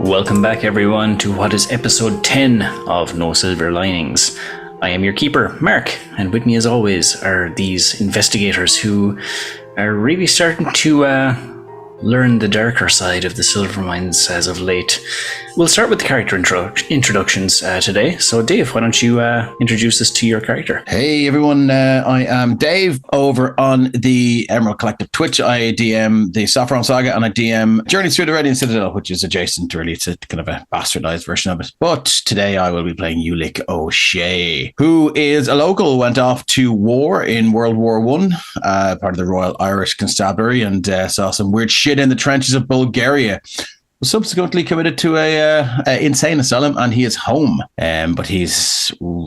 Welcome back, everyone, to what is episode 10 of No Silver Linings. I am your keeper, Mark, and with me as always are these investigators who are really starting to learn the darker side of the Silvermines as of late. We'll start with the character introductions today. So Dave, why don't you introduce us to your character? Hey everyone, I am Dave over on the Emerald Collective Twitch. I DM the Saffron Saga and I DM Journey Through the Radiant Citadel, which is adjacent really to kind of a bastardized version of it. But today I will be playing Ulick O'Shea, who is a local, went off to war in World War I, part of the Royal Irish Constabulary, and saw some weird shit in the trenches of Bulgaria. Was subsequently committed to a insane asylum, and he is home. But he's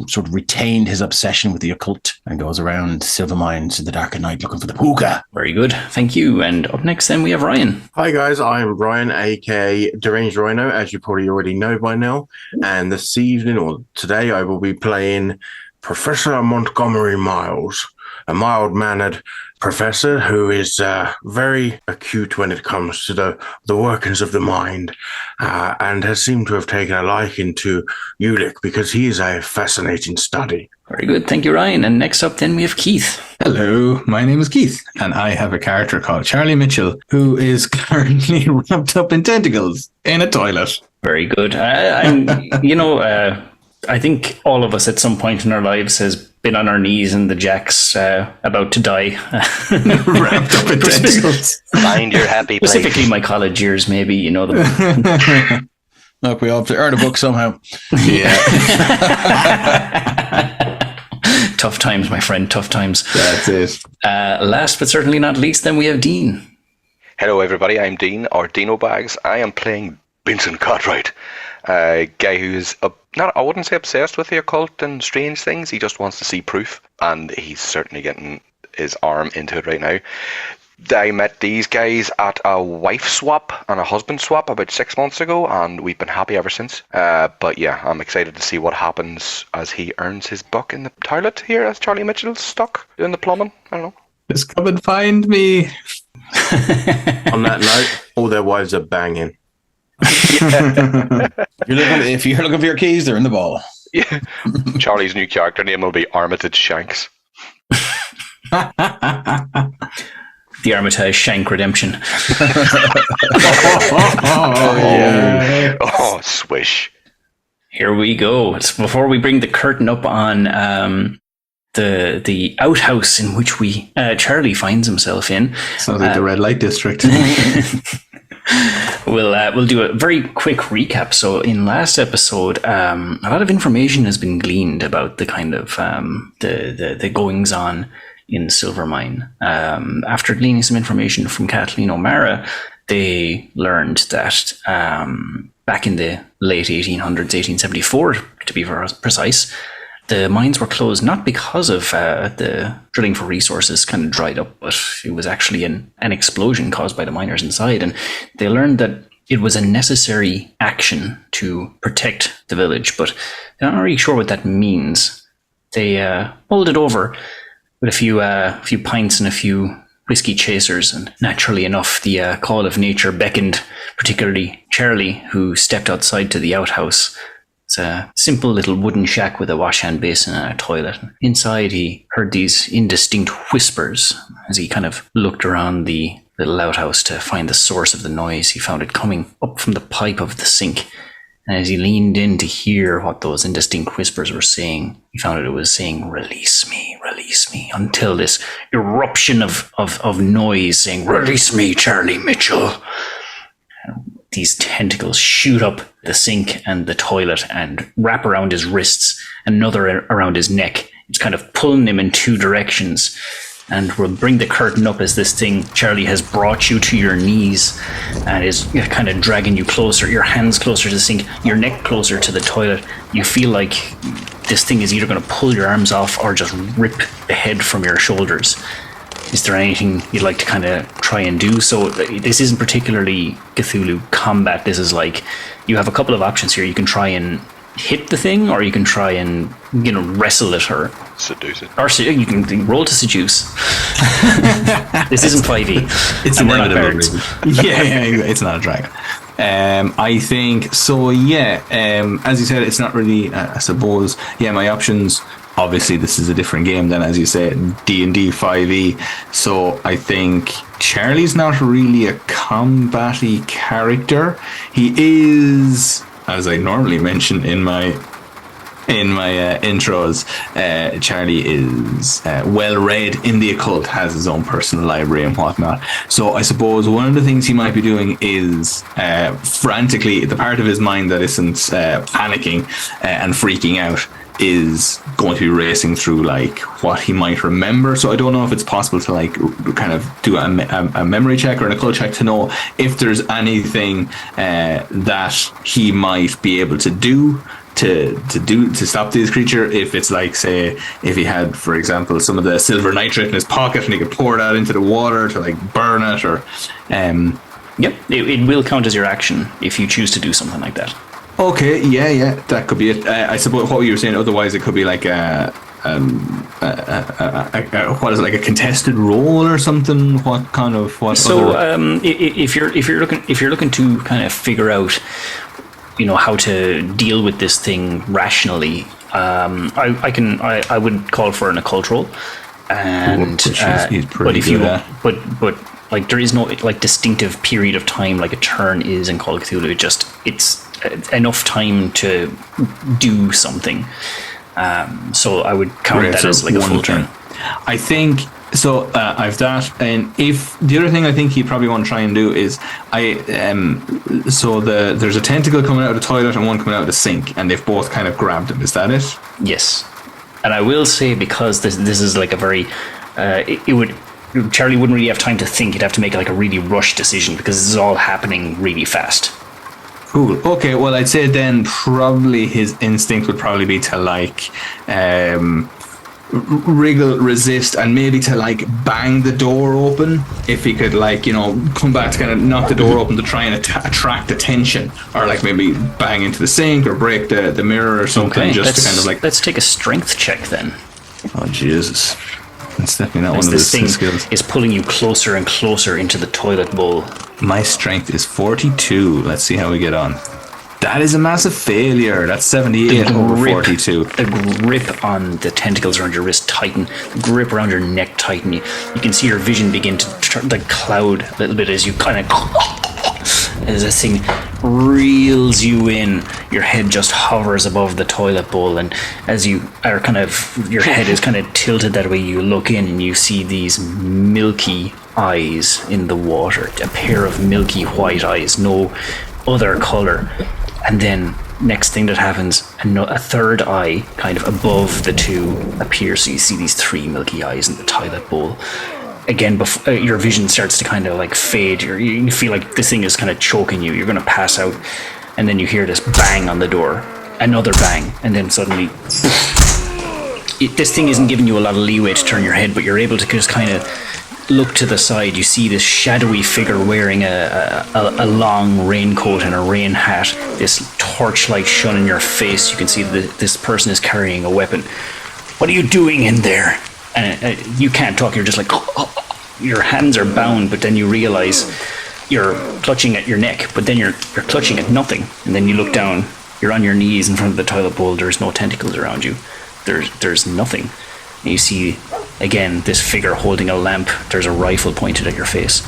sort of retained his obsession with the occult and goes around Silvermines in the dark of night looking for the puka. Very good, thank you. And up next then we have Ryan. Hi guys, I'm Ryan, aka Deranged Rhino, as you probably already know by now. And this evening, or today, I will be playing Professor Montgomery Miles, a mild-mannered professor who is very acute when it comes to the workings of the mind, and has seemed to have taken a liking to Ulick because he is a fascinating study. Very good, thank you, Ryan. And next up then we have Keith. Hello, my name is Keith, and I have a character called Charlie Mitchell, who is currently wrapped up in tentacles in a toilet. Very good. I think all of us at some point in our lives has been on our knees in the jacks about to die. Wrapped up in tentacles. Find your happy place. Specifically my college years, maybe, you know. Look, we all have to earn a book somehow. Yeah. Tough times, my friend, tough times. That's it. Last but certainly not least, then we have Dean. Hello everybody, I'm Dean, or Dino Bags. I am playing Vincent Cartwright, a guy who's I wouldn't say obsessed with the occult and strange things. He just wants to see proof, and he's certainly getting his arm into it right now. I met these guys at a wife swap and a husband swap about 6 months ago, and we've been happy ever since. But yeah, I'm excited to see what happens as he earns his buck in the toilet here as Charlie Mitchell's stuck doing the plumbing. I don't know. Just come and find me. On that note, all their wives are banging. If you're looking for your keys, they're in the ball. Yeah. Charlie's new character name will be Armitage Shanks. The Armitage Shank Redemption. Yeah. Oh, swish. Here we go. So before we bring the curtain up on the outhouse in which Charlie finds himself in. Sounds like the red light district. We'll do a very quick recap. So in last episode, a lot of information has been gleaned about the kind of the goings on in Silvermine. After gleaning some information from Kathleen O'Mara, they learned that back in the late 1800s, 1874 to be precise, the mines were closed not because of the drilling for resources kind of dried up, but it was actually an explosion caused by the miners inside. And they learned that it was a necessary action to protect the village, but they're not really sure what that means. They mulled it over with a few pints and a few whiskey chasers, and naturally enough, the call of nature beckoned, particularly Charlie, who stepped outside to the outhouse. It's a simple little wooden shack with a wash-hand basin and a toilet. Inside, he heard these indistinct whispers. As he kind of looked around the little outhouse to find the source of the noise, he found it coming up from the pipe of the sink. And as he leaned in to hear what those indistinct whispers were saying, he found it was saying, release me, until this eruption of noise saying, release me, Charlie Mitchell. These tentacles shoot up the sink and the toilet and wrap around his wrists, another around his neck. It's kind of pulling him in two directions. And we'll bring the curtain up as this thing, Charlie, has brought you to your knees and is kind of dragging you closer, your hands closer to the sink, your neck closer to the toilet. You feel like this thing is either going to pull your arms off or just rip the head from your shoulders. Is there anything you'd like to kind of try and do? So this isn't particularly Cthulhu combat. This is like, you have a couple of options here. You can try and hit the thing, or you can try and, wrestle it, or seduce it. Or you can roll to seduce. This isn't 5e. It's inevitable. Yeah, it's not a dragon. I think so. Yeah. As you said, it's not really. I suppose. Yeah, my options. Obviously, this is a different game than, as you said, D&D 5e. So I think Charlie's not really a combat-y character. He is, as I normally mention in my intros, Charlie is well read in the occult, has his own personal library and whatnot. So I suppose one of the things he might be doing is frantically, the part of his mind that isn't panicking and freaking out is going to be racing through like what he might remember. So I don't know if it's possible to like kind of do a memory check or an occult check to know if there's anything that he might be able to do to stop this creature. If it's like, say, if he had, for example, some of the silver nitrate in his pocket and he could pour that into the water to like burn it, or Yep, it will count as your action if you choose to do something like that. Okay, yeah, that could be it. I suppose what you were saying. Otherwise, it could be like what is it, like a contested role or something? What kind of what? So, if you're looking to kind of figure out, how to deal with this thing rationally, I would call for an occult roll, and but if you but like there is no like distinctive period of time like a turn is in Call of Cthulhu. It's enough time to do something. So I would count that as like a full turn. I think so. I've that, and if the other thing I think he'd probably want to try and do is there's a tentacle coming out of the toilet and one coming out of the sink, and they've both kind of grabbed him. Is that it? Yes, and I will say, because this is like a very Charlie wouldn't really have time to think. He'd have to make like a really rushed decision because this is all happening really fast. Cool. Okay, well, I'd say then probably his instinct would probably be to like wriggle, resist, and maybe to like bang the door open if he could, like, come back to kind of knock the door open to try and attract attention, or like maybe bang into the sink or break the mirror or something. Okay, just to kind of like. Let's take a strength check then. Oh Jesus. That's definitely not one of this thing skills. Is pulling you closer and closer into the toilet bowl. My strength is 42. Let's see how we get on. That is a massive failure. That's 78 over 42. The grip on the tentacles around your wrist tighten. The grip around your neck tighten. You can see your vision begin to cloud a little bit as you kind of... as this thing reels you in. Your head just hovers above the toilet bowl, and as you are your head is kind of tilted that way, you look in and you see these milky eyes in the water. A pair of milky white eyes, no other color. And then next thing that happens, a third eye kind of above the two appears, so you see these three milky eyes in the toilet bowl. Again, your vision starts to kind of like fade. You feel like this thing is kind of choking you. You're going to pass out. And then you hear this bang on the door. Another bang. And then suddenly... this thing isn't giving you a lot of leeway to turn your head, but you're able to just kind of look to the side. You see this shadowy figure wearing a long raincoat and a rain hat. This torchlight shone in your face. You can see that this person is carrying a weapon. What are you doing in there? And you can't talk. You're just like, your hands are bound, but then you realize you're clutching at your neck, but then you're clutching at nothing. And then you look down, you're on your knees in front of the toilet bowl. There's no tentacles around you. There's nothing. And you see, again, this figure holding a lamp. There's a rifle pointed at your face.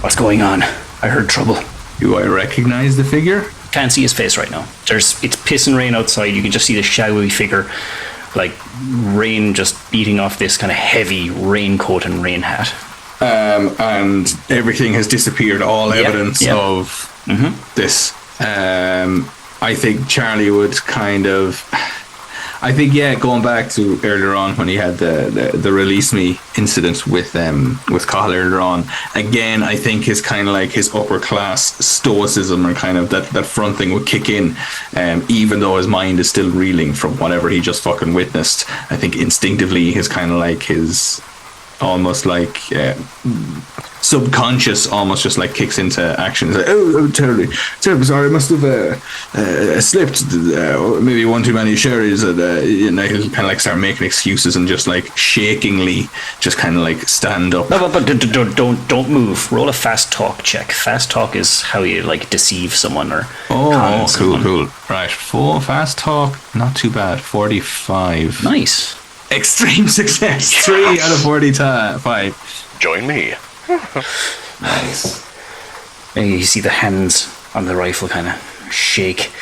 What's going on? I heard trouble. Do I recognize the figure? Can't see his face right now. It's pissing rain outside. You can just see the shadowy figure, like rain just beating off this kind of heavy raincoat and rain hat. And everything has disappeared, all evidence of this. I think Charlie would kind of... going back to earlier on when he had the release me incident with Cahill earlier on, again, I think his kind of like his upper class stoicism or kind of that front thing would kick in, even though his mind is still reeling from whatever he just fucking witnessed. I think instinctively his kind of like his almost like subconscious almost just like kicks into action. It's like, oh, terribly sorry, I must have slipped maybe one too many sherries, and he'll kind of like start making excuses and just like shakingly just kind of like stand up. No, but don't move. Roll a fast talk check. Fast talk is how you like deceive someone or con someone. Cool. Right, 4 fast talk, not too bad. 45. Nice. Extreme success. 3 out of 45. Join me. Nice. And you see the hands on the rifle kind of shake.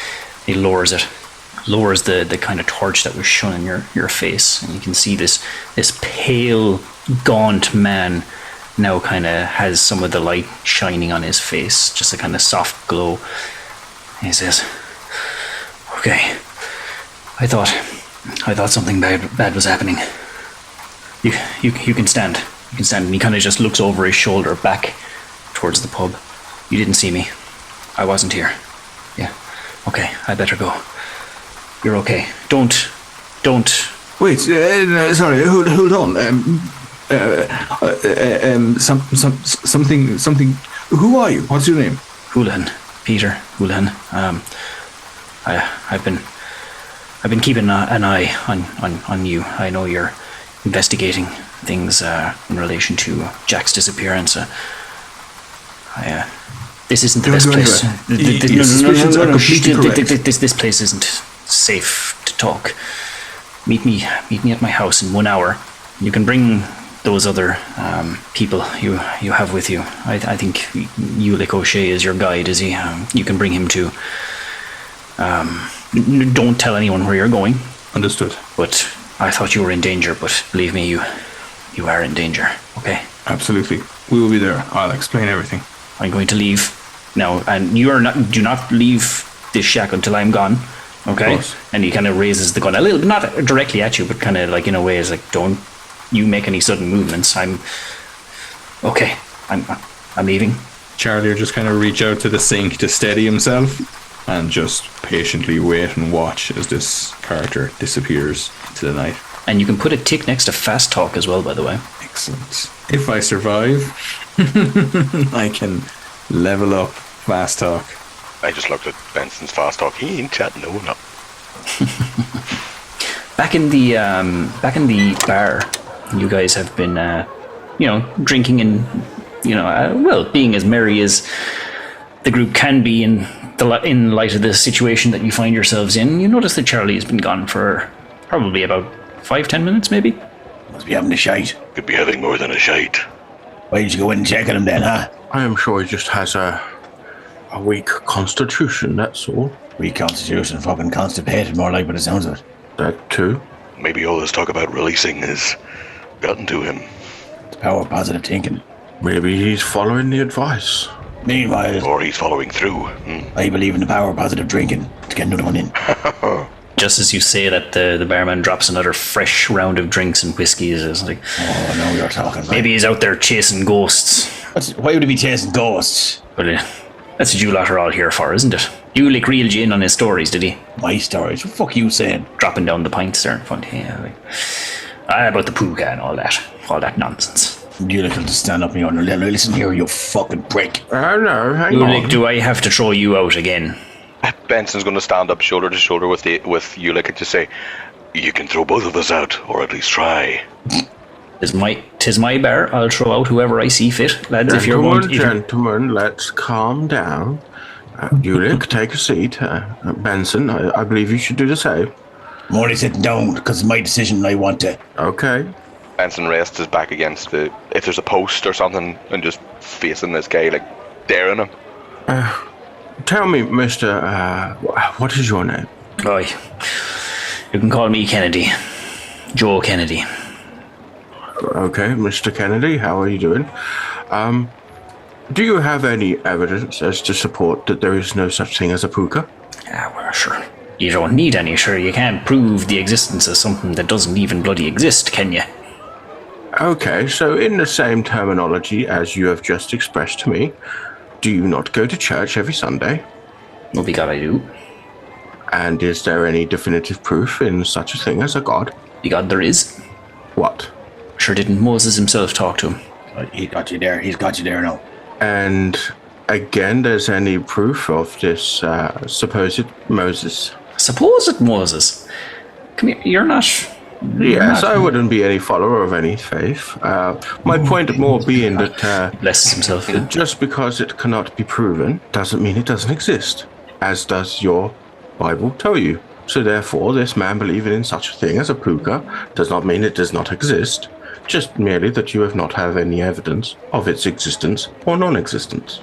He lowers the kind of torch that was shone in your face, and you can see this pale, gaunt man now kind of has some of the light shining on his face, just a kind of soft glow. And he says, "Okay, I thought something bad was happening. You can stand. You can stand." And he kind of just looks over his shoulder back towards the pub. "You didn't see me. I wasn't here. Yeah. Okay, I better go. You're okay. Don't. Wait, sorry, hold on. Something. Who are you? What's your name?" Houlihan. Peter Houlihan. I've been keeping an eye on you. I know you're investigating things in relation to Jack's disappearance. This isn't the best place. This place isn't safe to talk. Meet me at my house in 1 hour. You can bring those other people you have with you. I think Ulick O'Shea is your guide, is he? You can bring him too. Don't tell anyone where you're going. Understood. But I thought you were in danger, but believe me, you are in danger. Okay? Absolutely. We will be there. I'll explain everything. I'm going to leave now, and do not leave this shack until I'm gone. Okay? And he kind of raises the gun a little, not directly at you, but kind of like in a way, is like, don't you make any sudden movements. I'm leaving. Charlie will just kind of reach out to the sink to steady himself and just patiently wait and watch as this character disappears into the night. And you can put a tick next to fast talk as well, by the way. Excellent. If I survive, I can level up fast talk. I just looked at Benson's fast talk. He ain't chatting no one up. Back in the bar, you guys have been, drinking and, being as merry as the group can be in light of the situation that you find yourselves in. You notice that Charlie has been gone for probably about 5-10 minutes, maybe. Must be having a shite. Could be having more than a shite. Why did you go in and check on him then, huh? I am sure he just has a weak constitution, that's all. Weak constitution, fucking constipated, more like what it sounds of it. That too. Maybe all this talk about releasing has gotten to him. It's power positive thinking. Maybe he's following the advice. Meanwhile, Or he's following through. I believe in the power of positive drinking to get another one in. Just as you say that, the barman drops another fresh round of drinks and whiskies. It's like, Oh, no, you're talking. maybe he's out there chasing ghosts. Why would he be chasing ghosts? But that's what you lot are all here for, isn't it? Ulick reeled you in on his stories, did he? My stories? What the fuck are you saying? Dropping down the pints there in front of you. About the puka and all that nonsense. You little to stand up and you're listen here, you fucking prick. Oh no, hang Ulick, on. do I have to throw you out again? Benson's going to stand up shoulder to shoulder with Ulick and just say, "You can throw both of us out, or at least try." Tis my bar. I'll throw out whoever I see fit, lads. Gentlemen, let's calm down. Ulick, take a seat. Benson, I believe you should do the same. I'm only sitting down because it's my decision and I want to. Okay. Benson rests his back against if there's a post or something, and just facing this guy, like daring him. Tell me, Mr. What is your name? Boy, you can call me Kennedy. Joe Kennedy. Okay, Mr. Kennedy, how are you doing? Do you have any evidence as to support that there is no such thing as a puka? Well, sure. You don't need any, sure. You can't prove the existence of something that doesn't even bloody exist, can you? Okay, so in the same terminology as you have just expressed to me, do you not go to church every Sunday? Well, be God, I do. And is there any definitive proof in such a thing as a god? Be God, there is. What? Sure, didn't Moses himself talk to him? He got you there. He's got you there now. And again, there's any proof of this supposed Moses? Supposed Moses. Come here. You're not. Yes, I wouldn't be any follower of any faith. My point more being that Blesses himself. just because it cannot be proven doesn't mean it doesn't exist, as does your Bible tell you. So therefore, this man believing in such a thing as a puka does not mean it does not exist, just merely that you have not had any evidence of its existence or non-existence.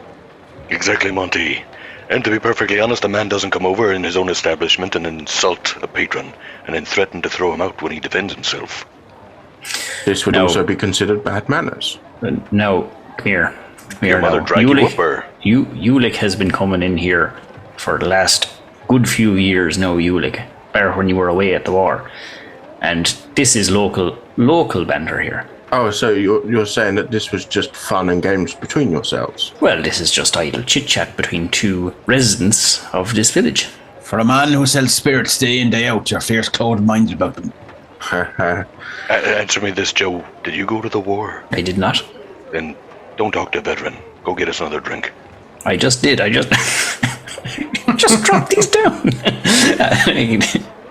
Exactly, Monty. And to be perfectly honest, a man doesn't come over in his own establishment and insult a patron and then threaten to throw him out when he defends himself. This would No. also be considered bad manners. No, come here. Come here Your mother now. dragged you up, or? Ulick has been coming in here for the last good few years now, Ulick. Better when you were away at the war. And this is local banter here. Oh, so you're saying that this was just fun and games between yourselves? Well, this is just idle chit-chat between two residents of this village. For a man who sells spirits day in, day out, you're fierce close-minded about them. Answer me this, Joe. Did you go to the war? I did not. Then don't talk to a veteran. Go get us another drink. I just did. I just... just drop these down.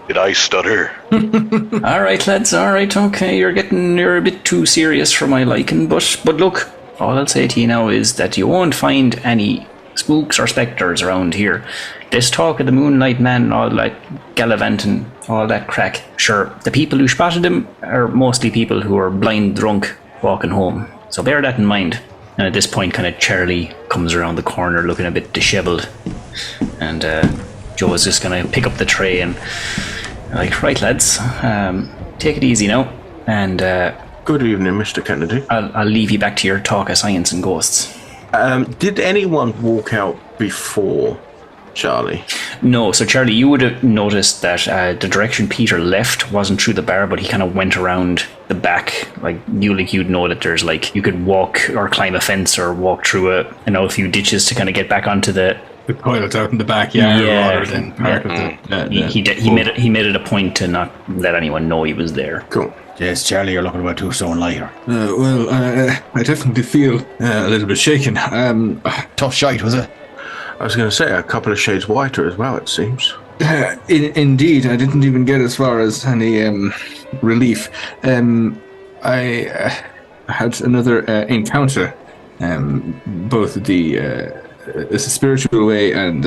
Did I stutter? All right, lads. All right. Okay, you're a bit too serious for my liking. But look, all I'll say to you now is that you won't find any spooks or spectres around here. This talk of the Moonlight Man and all that gallivanting, all that crack. Sure, the people who spotted him are mostly people who are blind drunk walking home. So bear that in mind. And at this point, kind of Charlie comes around the corner looking a bit disheveled, and Joe is just gonna pick up the tray and like, right, lads, take it easy now, and Good evening, Mr. Kennedy. I'll leave you back to your talk of science and ghosts. Did anyone walk out before Charlie? No, so Charlie, you would have noticed that the direction Peter left wasn't through the bar, but he kind of went around the back. Like you'd know that there's like you could walk or climb a fence or walk through a few ditches to kind of get back onto the toilet's out in the backyard Yeah. rather than part of the he made it a point to not let anyone know he was there. Cool. Yes, Charlie, you're looking about 2 stone lighter. I definitely feel a little bit shaken. Tough shite, was it? I was going to say a couple of shades whiter as well, it seems. Indeed, I didn't even get as far as any relief. I had another encounter, both the spiritual way and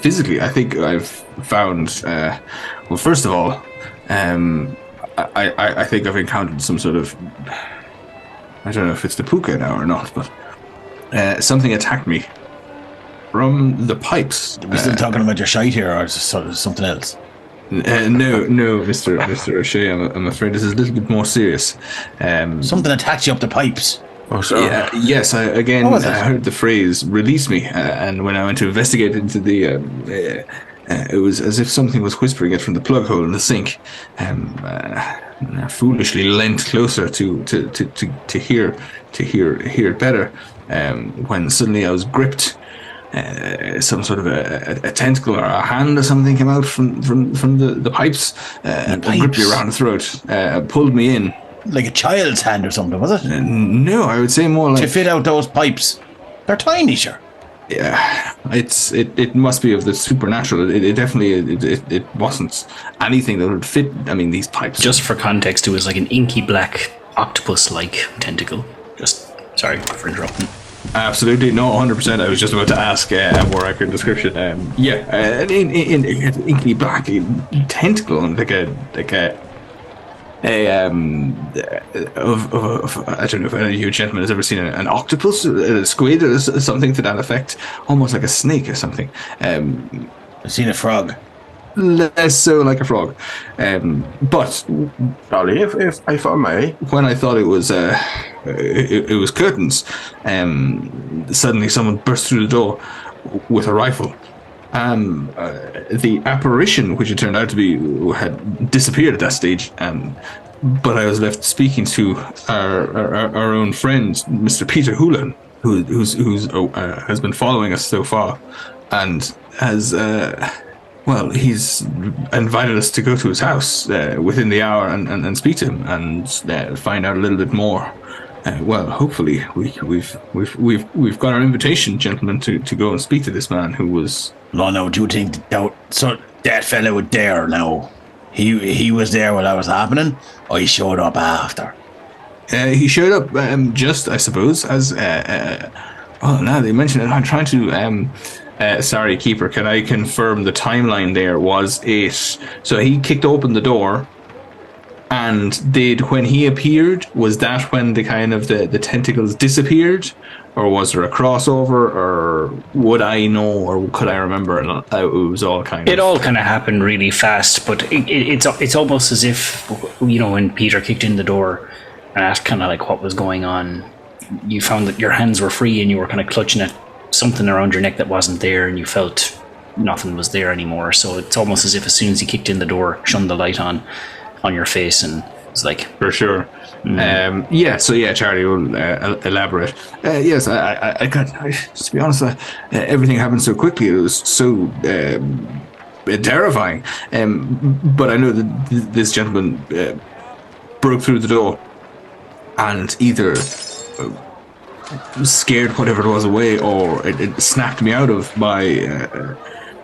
physically. I think I've found. Well, first of all, I think I've encountered some sort of. I don't know if it's the puka now or not, but something attacked me from the pipes. Are we still talking about your shite here, or is it sort of something else? No, Mr. O'Shea, I'm afraid this is a little bit more serious. Something attacked you up the pipes. Oh, so Yeah, yes, I was it? heard the phrase "release me," and when I went to investigate into the, it was as if something was whispering it from the plug hole in the sink. I foolishly leant closer to hear it better. When suddenly I was gripped. Some sort of a tentacle or a hand or something came out from the pipes and gripped me around the throat, pulled me in. Like a child's hand or something, was it? No, I would say more To like fit out those pipes. They're tiny, sure. yeah. It must be of the supernatural. It definitely it wasn't anything that would fit. I mean, these pipes. Just for context, it was like an inky black octopus-like tentacle. Just sorry for interrupting. Absolutely, no, 100%. I was just about to ask a more accurate description. An inky black tentacle, like a I don't know if any of you gentlemen has ever seen an octopus, a squid, or something to that effect, almost like a snake or something. I've seen a frog. Less so like a frog, but Charlie, if I may, when I thought it was curtains, suddenly someone burst through the door with a rifle. The apparition, which it turned out to be, had disappeared at that stage, but I was left speaking to our own friend, Mr. Peter Houlan, who's has been following us so far, and has. Well, he's invited us to go to his house within the hour and speak to him and find out a little bit more Well, hopefully we've got our invitation, gentlemen, to go and speak to this man who was. No, do you think that fella was there now? He was there while that was happening, or he showed up after? He showed up just, I suppose, as. Now they mentioned it. I'm trying to. Sorry, Keeper. Can I confirm the timeline? There was it. So he kicked open the door. And when he appeared, was that when the kind of the tentacles disappeared, or was there a crossover, or would I know, or could I remember it? It was all kind of. It all kind of happened really fast, but it's almost as if, you know, when Peter kicked in the door and asked kind of like what was going on, you found that your hands were free and you were kind of clutching at something around your neck that wasn't there, and you felt nothing was there anymore. So it's almost as if as soon as he kicked in the door, shone the light on your face, and it's like for sure. Charlie will elaborate. Yes, I to be honest, everything happened so quickly. It was so terrifying. But I know that this gentleman broke through the door and either scared whatever it was away, or it snapped me out of my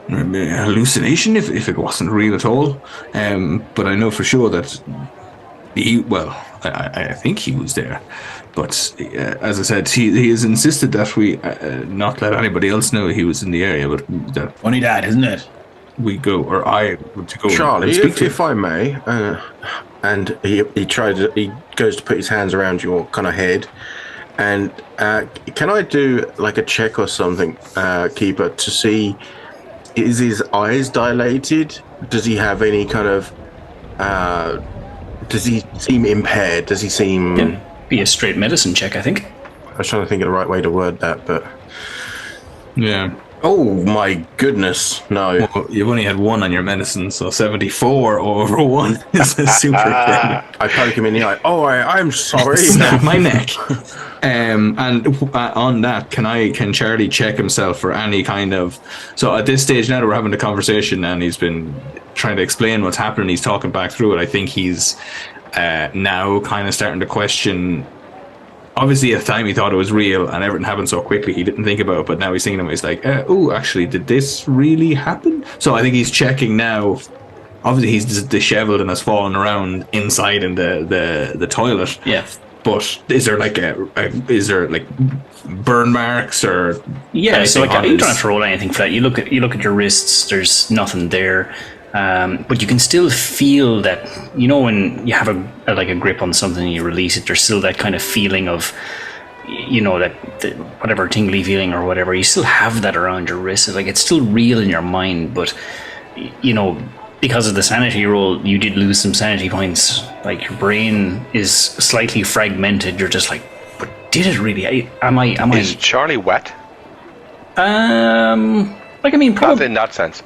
hallucination, if it wasn't real at all. But I know for sure that I think he was there. But as I said, he has insisted that we not let anybody else know he was in the area. But that funny that, isn't it? We go, or I would to go. Charlie, and speak to if I may, and he goes to put his hands around your kind of head. And can I do like a check or something, Keeper, to see, is his eyes dilated? Does he have any kind of, does he seem impaired? Does he seem... It'd be a straight medicine check, I think. I was trying to think of the right way to word that, but... Yeah. Oh my goodness, no. Well, you've only had one on your medicine, so 74 over 1 is a super thing. I poke him in the eye. Oh, I'm sorry. Snap my neck. And on that, can Charlie check himself for any kind of... So at this stage now that we're having a conversation and he's been trying to explain what's happening, he's talking back through it, I think he's now kind of starting to question... Obviously, at the time he thought it was real and everything happened so quickly he didn't think about it, but now he's thinking about it, he's like, actually, did this really happen? So I think he's checking now. Obviously, he's just disheveled and has fallen around inside in the toilet. Yeah. But is there like burn marks or... Yeah, so like you don't have to roll anything for that. You look at your wrists, there's nothing there. But you can still feel that, you know, when you have a grip on something and you release it, there's still that kind of feeling of, you know, that whatever tingly feeling or whatever, you still have that around your wrist. It's like it's still real in your mind, but, you know, because of the sanity roll, you did lose some sanity points. Like your brain is slightly fragmented. You're just like, but did it really? Am I? Is Charlie wet? Like, I mean, probably not in that sense.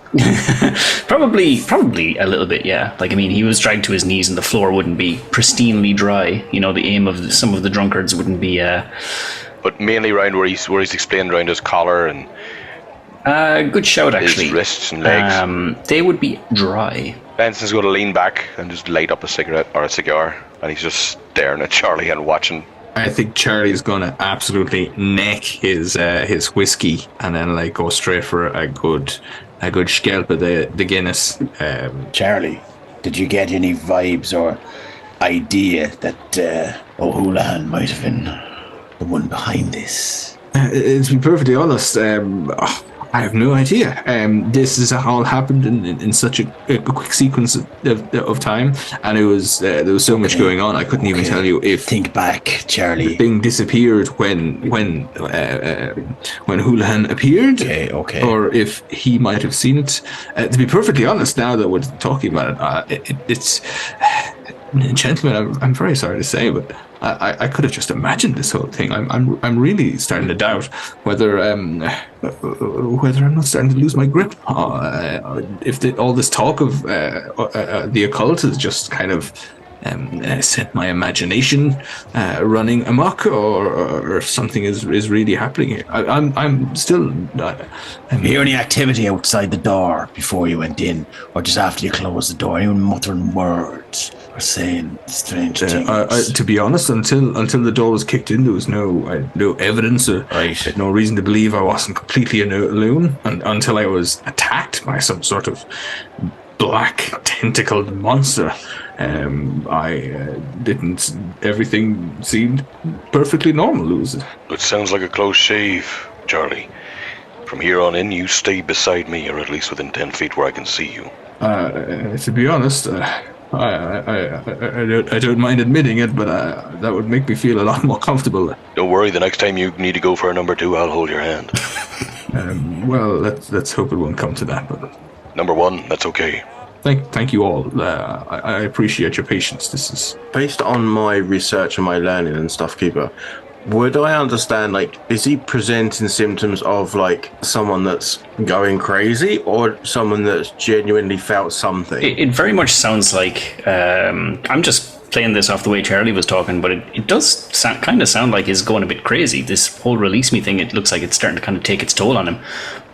probably a little bit, yeah. Like, I mean, he was dragged to his knees and the floor wouldn't be pristinely dry. You know, the aim of some of the drunkards wouldn't be... But mainly around where he's explained around his collar and... good shout, actually. His wrists and legs. They would be dry. Benson's going to lean back and just light up a cigarette or a cigar, and he's just staring at Charlie and watching. I think Charlie's gonna absolutely neck his whiskey and then like go straight for a good scalp of the Guinness. Charlie, did you get any vibes or idea that O'Houlihan might have been the one behind this? To be perfectly honest, I have no idea. This has all happened in such a quick sequence of time, and it was there was so much going on. I couldn't even tell you if think back, Charlie. The thing disappeared when Houlihan appeared, or if he might have seen it. To be perfectly honest, now that we're talking about it, it's gentlemen. I'm very sorry to say, but I could have just imagined this whole thing. I'm really starting to doubt whether I'm not starting to lose my grip. If all this talk of the occult is just kind of set my imagination running amok, or if something is really happening here. I'm still. Hear any activity outside the door before you went in, or just after you closed the door? Anyone muttering words or saying strange things? To be honest, until the door was kicked in, there was no evidence. I had no reason to believe I wasn't completely alone, until I was attacked by some sort of black tentacled monster. I didn't. Everything seemed perfectly normal. It sounds like a close shave, Charlie. From here on in, you stay beside me, or at least within 10 feet where I can see you. To be honest, I don't mind admitting it, but that would make me feel a lot more comfortable. Don't worry, the next time you need to go for a number 2, I'll hold your hand. Well, let's hope it won't come to that. But number 1, that's okay. Thank you all. I appreciate your patience. This is based on my research and my learning and stuff, Keeper. Would I understand, like, is he presenting symptoms of, like, someone that's going crazy or someone that's genuinely felt something? It very much sounds like, I'm just playing this off the way Charlie was talking, but it does kind of sound like he's going a bit crazy. This whole release me thing, it looks like it's starting to kind of take its toll on him.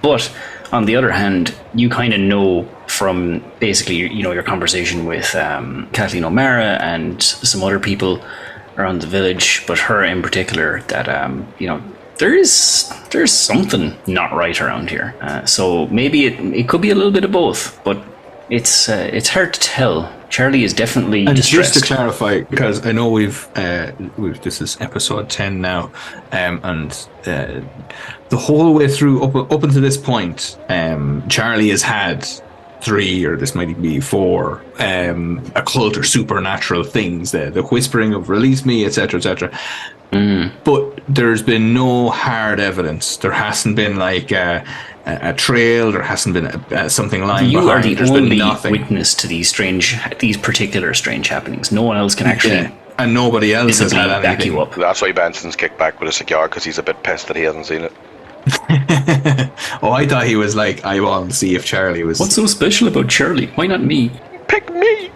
But on the other hand, you kind of know from basically, your conversation with Kathleen O'Mara and some other people around the village, but her in particular, that there's something not right around here. So maybe it could be a little bit of both, but it's hard to tell. Charlie is definitely distressed. Just to clarify, because I know we've this is episode 10 now, and the whole way through up until this point, Charlie has had 3, or this might be 4, occult or supernatural things, the whispering of release me, etc., etc. But there's been no hard evidence. There hasn't been like a trail. There hasn't been something lying you behind. are the There's only been nothing. witness to these particular strange happenings. No one else can actually and nobody else has had anything. back you up. That's why Benson's kicked back with a cigar, because he's a bit pissed that he hasn't seen it. Oh, I thought he was like, I want to see if Charlie was... What's so special about Charlie? Why not me? Pick me!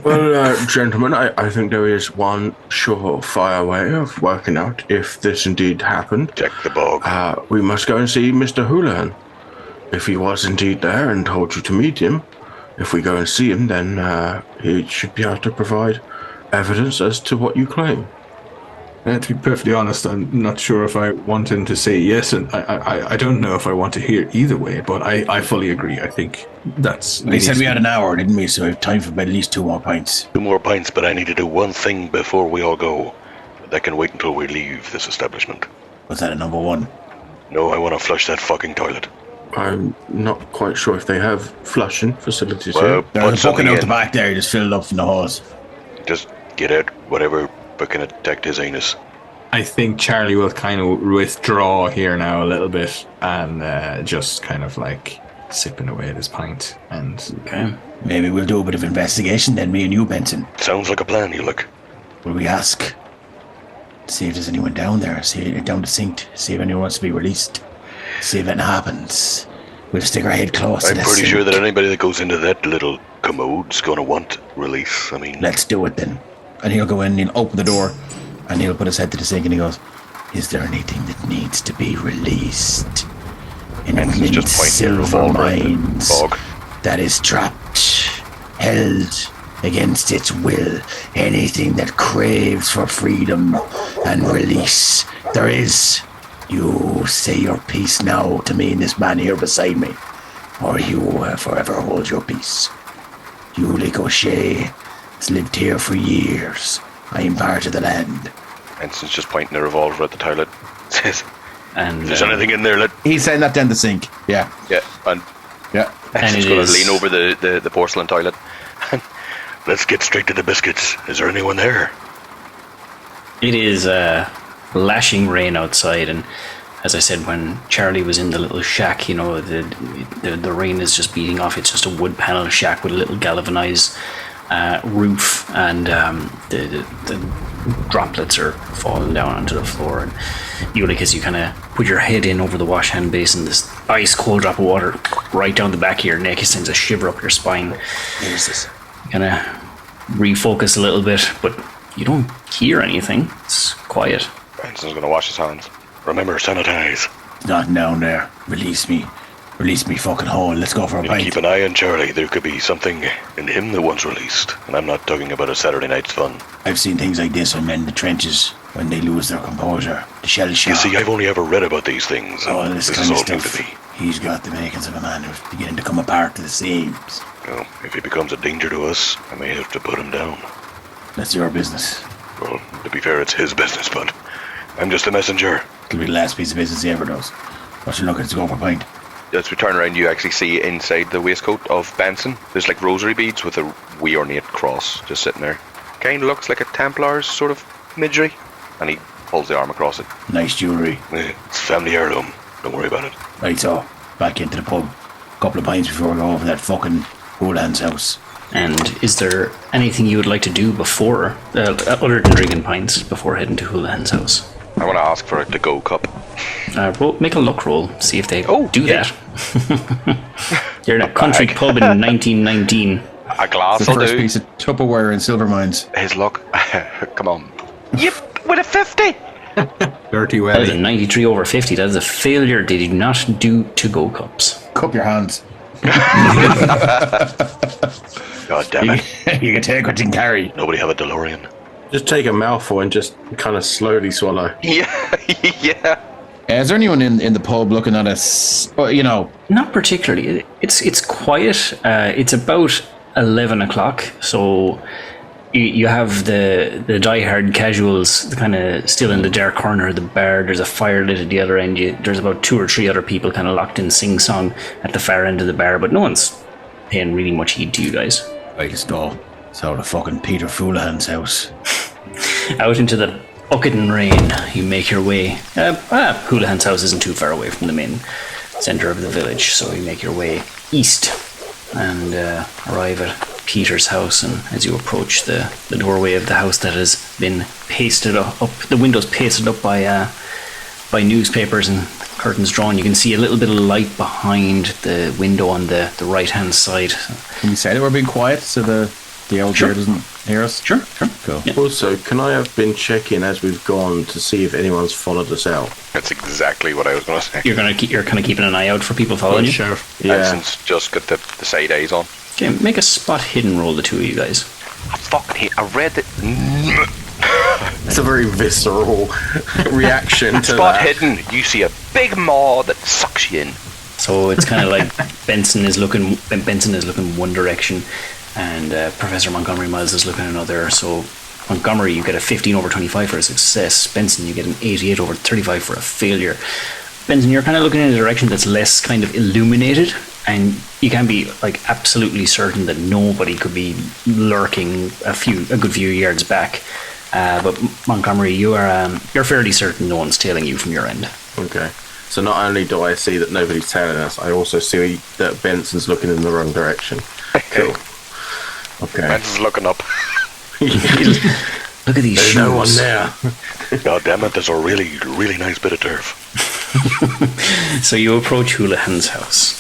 Well, gentlemen, I think there is one surefire way of working out if this indeed happened. Check the bog. We must go and see Mr. Houlihan. If he was indeed there and told you to meet him, if we go and see him, then he should be able to provide evidence as to what you claim. To be perfectly honest, I'm not sure if I want him to say yes, and I don't know if I want to hear either way, but I fully agree. I think that's... We said we had an hour, didn't we? So we have time for about at least 2 more pints. 2 more pints, but I need to do one thing before we all go. That can wait until we leave this establishment. Was that a number 1? No, I want to flush that fucking toilet. I'm not quite sure if they have flushing facilities Well, here. There's a bucket out the back there, just filled up from the hose. Just get out whatever can detect his anus. I think Charlie will kind of withdraw here now a little bit and just kind of like sipping away at his pint. And okay, maybe we'll do a bit of investigation then, me and you, Benson. Sounds like a plan, you look. Will we ask? See if there's anyone down there, see down the sink, see if anyone wants to be released, see if anything happens. We'll stick our head close to the I'm pretty sink. sure that anybody that goes into that little commode's going to want release. I mean... Let's do it then. And he'll go in, he'll open the door, and he'll put his head to the sink and he goes, is there anything that needs to be released in Silvermines that is trapped, held against its will? Anything that craves for freedom and release, there is. You say your piece now to me and this man here beside me, or you forever hold your peace. Yulik O'Shea has lived here for years. I am part of the land. Benson's just pointing a revolver at the toilet. Says, and if there's anything in there, he's saying that down the sink. Yeah. Yeah, and he's going to lean over the porcelain toilet. Let's get straight to the biscuits. Is there anyone there? It is lashing rain outside, and as I said, when Charlie was in the little shack, the rain is just beating off. It's just a wood panel shack with a little galvanized roof, and the droplets are falling down onto the floor. And as you kind of put your head in over the wash hand basin, this ice cold drop of water right down the back of your neck, it sends a shiver up your spine. kind of refocus a little bit, but you don't hear anything. It's quiet. Benson's gonna wash his hands. Remember, sanitize. Not down there. Release me. Release me fucking hole. Let's go for a pint. Keep an eye on Charlie. There could be something in him that once released. And I'm not talking about a Saturday night's fun. I've seen things like this when men in the trenches, when they lose their composure. The shell shock. You see, I've only ever read about these things. Oh, this is kind of all new stuff. to me. He's got the makings of a man who's beginning to come apart to the seams. Well, if he becomes a danger to us, I may have to put him down. That's your business. Well, to be fair, it's his business, but I'm just a messenger. It'll be the last piece of business he ever does. What's your looking to go for a pint? As we turn around, you actually see inside the waistcoat of Benson, there's like rosary beads with a wee ornate cross just sitting there. Kind of looks like a Templar's sort of midgery. And he pulls the arm across it. Nice jewellery. It's family heirloom. Don't worry about it. Right, so, back into the pub. Couple of pints before we go over that fucking Houlihan's house. And is there anything you would like to do before, other than drinking pints, before heading to Houlihan's house? I want to ask for a to-go cup. Make a luck roll, see if they do yeah. that. You're in a country pub in 1919. A glass The will first do. piece of Tupperware in Silvermines. His luck. Come on. Yep, with a 50. Dirty That is a welly. 93 over 50. That is a failure. They did not do to-go cups. Cup your hands. God damn it. You can take what you can carry. Nobody have a DeLorean. Just take a mouthful and just kind of slowly swallow. Yeah, yeah. Is there anyone in the pub looking at us? Well, you know, Not particularly. It's quiet. It's about 11 o'clock, so you have the diehard casuals kind of still in the dark corner of the bar. There's a fire lit at the other end. There's about 2 or 3 other people kind of locked in sing-song at the far end of the bar, but no one's paying really much heed to you guys. I just go. So the fucking Peter Houlihan's house. Out into the bucketing rain, you make your way. Houlihan's house isn't too far away from the main centre of the village, so you make your way east and arrive at Peter's house. And as you approach the doorway of the house that has been pasted up, the windows pasted up by newspapers and curtains drawn, you can see a little bit of light behind the window on the right-hand side. Can you say that we're being quiet so the old Sure. dear doesn't hear us? Sure. Cool. Yeah. Also, can I have been checking as we've gone to see if anyone's followed us out? That's exactly what I was going to say. You're kind of keeping an eye out for people following you. Sheriff. Yeah. Benson's just got the side eyes on. Okay, make a spot hidden roll, the two of you guys. I fucking hate. I read it. It's a very visceral reaction to Spot that. hidden. You see a big maw that sucks you in. So it's kind of like Benson is looking one direction, and Professor Montgomery Miles is looking another. So Montgomery, you get a 15 over 25 for a success. Benson, you get an 88 over 35 for a failure. Benson, you're kind of looking in a direction that's less kind of illuminated, and you can be like absolutely certain that nobody could be lurking a good few yards back. But Montgomery, you're fairly certain no one's tailing you from your end. Okay. So not only do I see that nobody's tailing us, I also see that Benson's looking in the wrong direction. Cool. Okay. Benson's looking up. Look at these There's shoes. no one there. God damn it, there's a really, really nice bit of turf. So you approach Houlihan's house,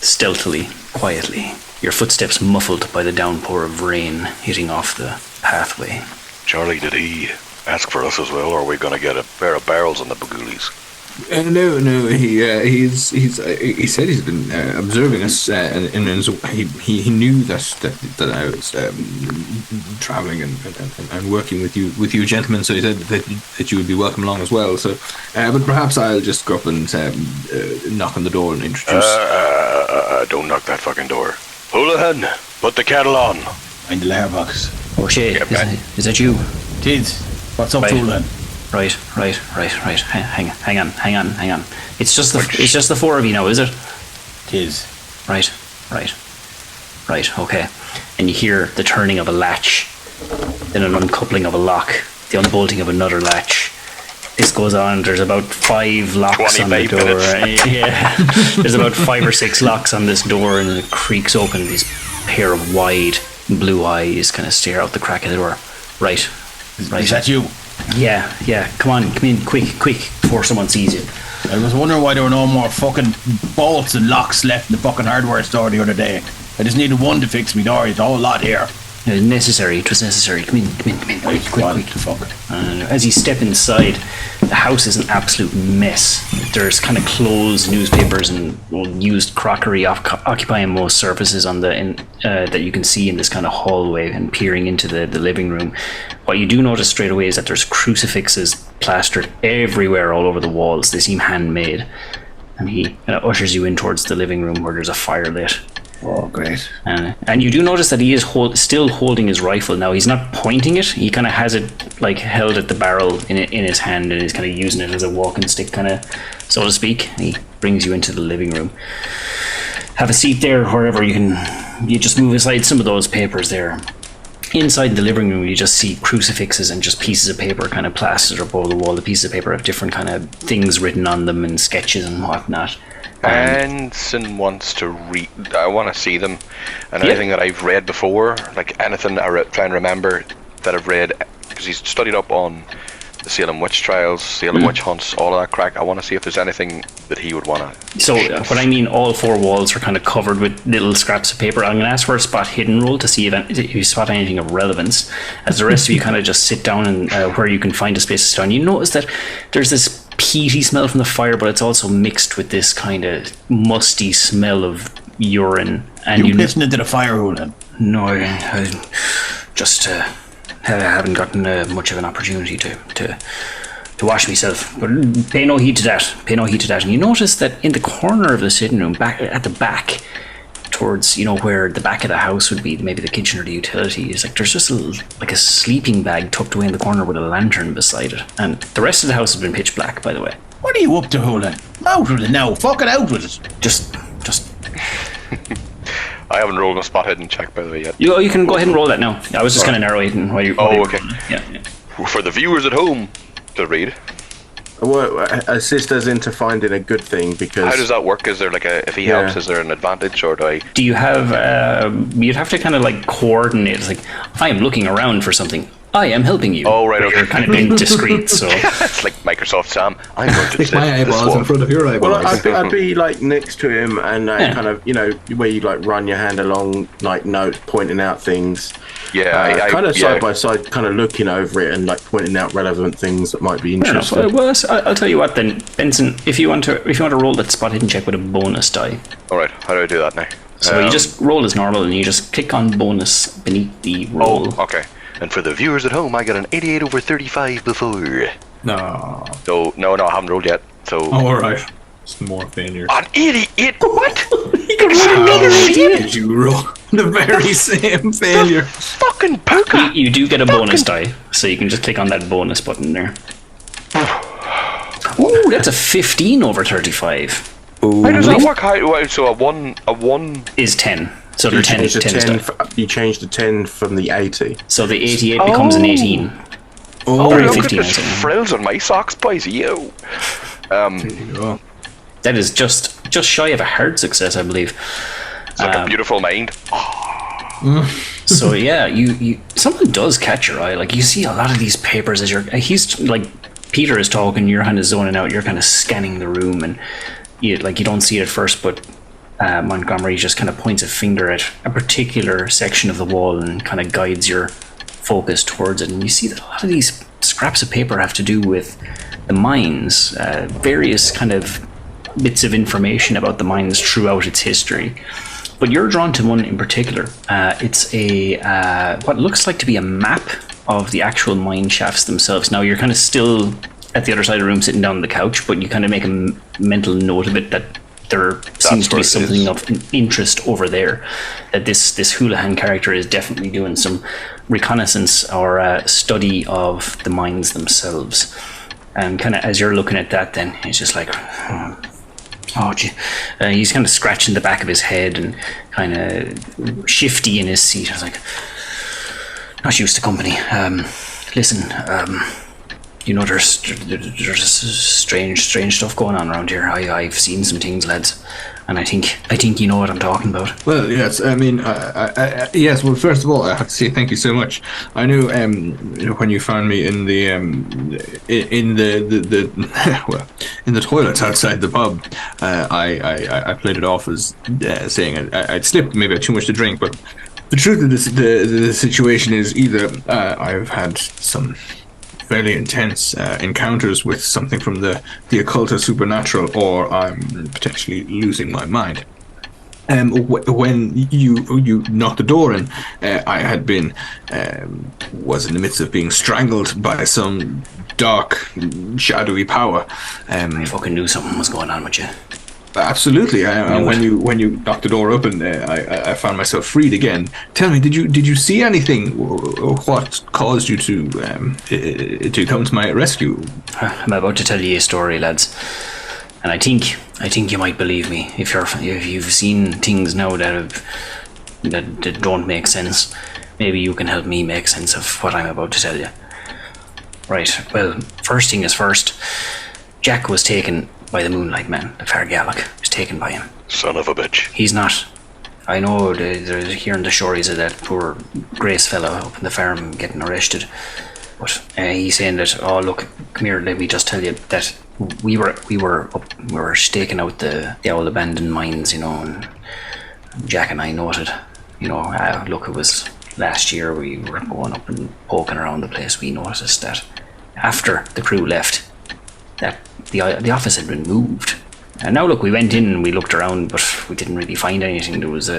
stealthily, quietly, your footsteps muffled by the downpour of rain hitting off the pathway. Charlie, did he ask for us as well, or are we going to get a pair of barrels on the Bagoolies? No. He said he's been observing us, and he knew that I was traveling and working with you gentlemen. So he said that you would be welcome along as well. So, but perhaps I'll just go up and knock on the door and introduce. Don't knock that fucking door. Houlihan, put the kettle on. Mind the lair box. O'Shea, Yeah, Ben. is that you? Kids, what's up, Right. Houlihan? Right. Hang on. It's just the four of you now, is it? Tis. Right. Okay. And you hear the turning of a latch, then an uncoupling of a lock, the unbolting of another latch. This goes on. There's about 5 locks on the 28 door. minutes. Yeah. There's about 5 or 6 locks on this door, and it creaks open. These pair of wide blue eyes kind of stare out the crack of the door. Right. Is that you? Yeah. Come in, quick, before someone sees you. I was wondering why there were no more fucking bolts and locks left in the fucking hardware store the other day. I just needed one to fix me door. There's a whole lot here. It was necessary. It was necessary. Come in. Quick. As you step inside, the house is an absolute mess. There's kind of clothes, newspapers, and used crockery occupying most surfaces on that you can see in this kind of hallway and peering into the living room. What you do notice straight away is that there's crucifixes plastered everywhere all over the walls. They seem handmade. And he kind of ushers you in towards the living room where there's a fire lit. Oh, great. And you do notice that he is still holding his rifle. Now, he's not pointing it. He kind of has it like held at the barrel in his hand, and he's kind of using it as a walking stick, kind of, so to speak. He brings you into the living room. Have a seat there, wherever you just move aside some of those papers there. Inside the living room, you just see crucifixes and just pieces of paper kind of plastered up over the wall. The pieces of paper have different kind of things written on them and sketches and whatnot. Benson wants to read. I want to see them, and anything that I've read before, like anything I try and remember that I've read, because he's studied up on the Salem witch trials, Salem witch hunts, all of that crack. I want to see if there's anything that he would want to. So what I mean, all four walls are kind of covered with little scraps of paper. I'm going to ask for a spot hidden roll to see if you spot anything of relevance. As the rest of you kind of just sit down and where you can find a space to sit down, you notice that there's this peaty smell from the fire, but it's also mixed with this kind of musty smell of urine. And you listening to the fire hole then? No, I just haven't gotten much of an opportunity to wash myself. But pay no heed to that. And you notice that in the corner of the sitting room, back at the back, towards where the back of the house would be, maybe the kitchen or the utilities, like there's just a sleeping bag tucked away in the corner with a lantern beside it, and the rest of the house has been pitch black, by the way. What are you up to, Holden? Out with it now. Fuck it, out with it. Just I haven't rolled a spot hidden check, by the way, yet. You can go ahead and roll that now. I was just kind of narrating while you. Okay. Yeah. For the viewers at home to read. Well, assist us into finding a good thing, because how does that work? Is there if he helps, is there an advantage, or do you have you'd have to kind of coordinate? It's like, I am looking around for something, I am helping you. Oh, right, okay. You're kind of being discreet, so it's like Microsoft Sam. I'm going to stick my eyeballs in front of your eyeballs. Well, I'd be next to him and kind of where you run your hand along notes, pointing out things. Yeah, kind of side by side, kind of looking over it and pointing out relevant things that might be interesting. Well, I'll tell you what then, Benson. If you want to roll that spot hidden check with a bonus die. All right, how do I do that now? So you just roll as normal, and you just click on bonus beneath the roll. Oh, okay. And for the viewers at home, I got an 88 over 35 before. No. So no, I haven't rolled yet. So. Oh, all right. It's more failure. An 88? What? You can roll another failure. Did you roll the very same failure? Fucking poker. You do get a bonus die, so you can just click on that bonus button there. Ooh, that's a 15 over 35. How does that work? So a one is 10. So the 10 is 10. You change the 10 from the 80. So the 88 becomes an 18. Oh, or look 15, at the frills on my socks, boys. Yo. There you go. That is just shy of a hard success, I believe. It's like a beautiful mind. So yeah, you something does catch your eye. You see a lot of these papers as Peter is talking, you're kind of zoning out, you're kind of scanning the room, and you don't see it at first, but Montgomery just kind of points a finger at a particular section of the wall and kind of guides your focus towards it, and you see that a lot of these scraps of paper have to do with the mines, various kind of bits of information about the mines throughout its history. But you're drawn to one in particular. It's a what looks like to be a map of the actual mine shafts themselves. Now you're kind of still at the other side of the room sitting down on the couch, but you kind of make a mental note of it that there seems to be something of interest over there, that this Houlihan character is definitely doing some reconnaissance or study of the mines themselves. And kind of as you're looking at that, then it's just like, gee. He's kind of scratching the back of his head and kind of shifty in his seat. I was like, not used to company. Listen, there's strange stuff going on around here. I've seen some things, lads, and I think you know what I'm talking about. Well, yes. I mean, yes. Well, first of all, I have to say thank you so much. I knew, when you found me in the well, in the toilets outside the pub, I played it off as saying I'd slipped, maybe I had too much to drink, but The truth of the situation is either I've had some fairly intense encounters with something from the occult or supernatural, or I'm potentially losing my mind. When you knocked the door in, I had been was in the midst of being strangled by some dark, shadowy power. I fucking knew something was going on with you. Absolutely. When you knocked the door open, I found myself freed again. Tell me, did you see anything? Or what caused you to come to my rescue? I'm about to tell you a story, lads, and I think you might believe me. If you've seen things now that don't make sense, maybe you can help me make sense of what I'm about to tell you. Right. Well, first thing is first. Jack was taken by the Moonlight Man. The Fair Gaelic was taken by him. Son of a bitch. He's not. I know they're hearing the stories of that poor Grace fella up in the farm getting arrested. But he's saying that, oh look, come here, let me just tell you that we were staking out the old abandoned mines, and Jack and I noted, look, it was last year we were going up and poking around the place. We noticed that after the crew left, that the office had been moved. And now look, we went in and we looked around, but we didn't really find anything. There was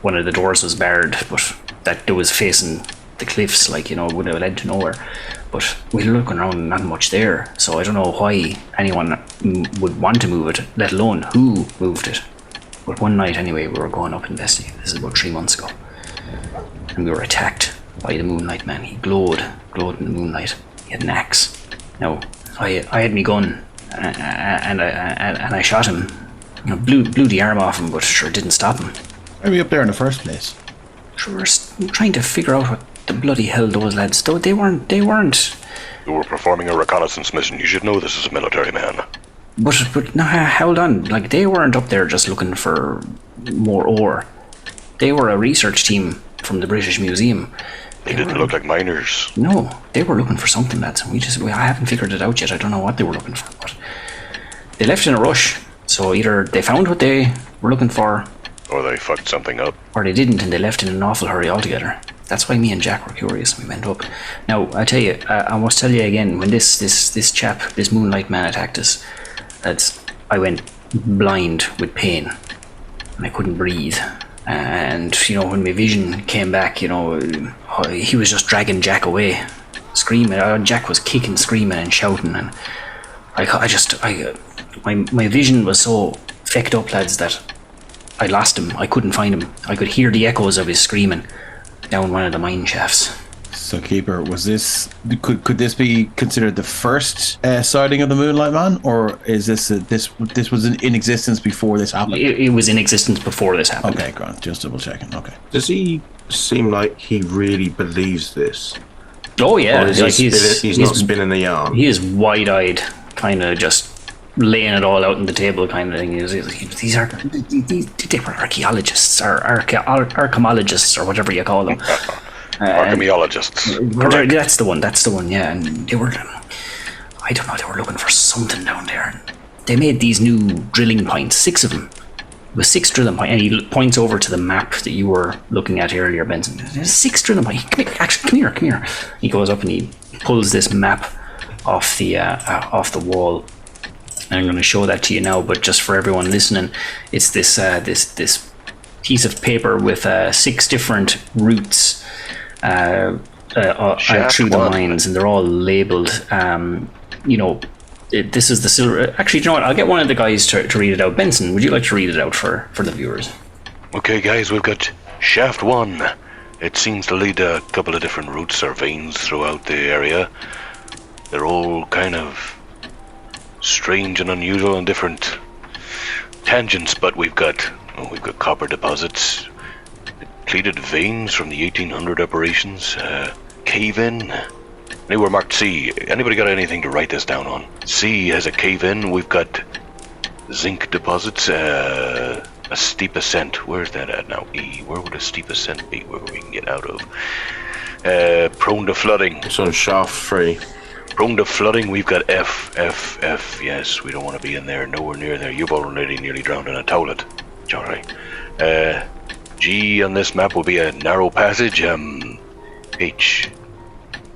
one of the doors was barred, but that it was facing the cliffs, would have led to nowhere. But we were looking around, not much there. So I don't know why anyone would want to move it, let alone who moved it. But one night anyway, we were going up investigating. This is about 3 months ago, and we were attacked by the Moonlight Man. He glowed in the moonlight. He had an axe. Now I had me gun, and I shot him. Blew the arm off him, but sure didn't stop him. Why are we up there in the first place? Sure, we're trying to figure out what the bloody hell those lads. They weren't. You were performing a reconnaissance mission. You should know this is a military man. But no, hold on. They weren't up there just looking for more ore. They were a research team from the British Museum. They didn't look like miners. No, they were looking for something, lads. I haven't figured it out yet. I don't know what they were looking for, but they left in a rush. So either they found what they were looking for, or they fucked something up, or they didn't, and they left in an awful hurry altogether. That's why me and Jack were curious. We went up. Now I tell you, I must tell you again. When this chap, this Moonlight Man, attacked us, lads, I went blind with pain, and I couldn't breathe. And when my vision came back, he was just dragging Jack away, screaming. Jack was kicking, screaming, and shouting, and my vision was so fecked up, lads, that I lost him. I couldn't find him. I could hear the echoes of his screaming down one of the mine shafts. So, Keeper, was this could this be considered the first sighting of the Moonlight Man, or is this was in existence before this happened? It was in existence before this happened. Okay, Grant, just double checking. Okay. Does he seem like he really believes this? Oh yeah, or is he's not spinning the yarn. He is wide-eyed, kind of just laying it all out on the table, kind of thing. They were archaeologists or archaeologists or whatever you call them. Archaeologists. That's the one, yeah. And they were, I don't know, they were looking for something down there. They made these new drilling points, 6 of them. It was 6 drilling points, and he points over to the map that you were looking at earlier, Benson. There's 6 drilling points. Come here. He goes up and he pulls this map off the wall. And I'm going to show that to you now, but just for everyone listening, it's this piece of paper with 6 different routes through the mines, and they're all labelled. This is the silver. Actually, you know what? I'll get one of the guys to read it out. Benson, would you like to read it out for the viewers? Okay, guys, we've got Shaft 1. It seems to lead a couple of different routes or veins throughout the area. They're all kind of strange and unusual and different tangents, but we've got copper deposits, depleted veins from the 1800 operations, cave-in. They were marked C. Anybody got anything to write this down on? C has a cave-in. We've got zinc deposits, a steep ascent. Where's that at now? E. Where would a steep ascent be where we can get out of? Prone to flooding. It's on shaft 3. Prone to flooding, we've got F. Yes, we don't want to be in there, nowhere near there. You've already nearly drowned in a toilet. It's alright. G on this map will be a narrow passage. H,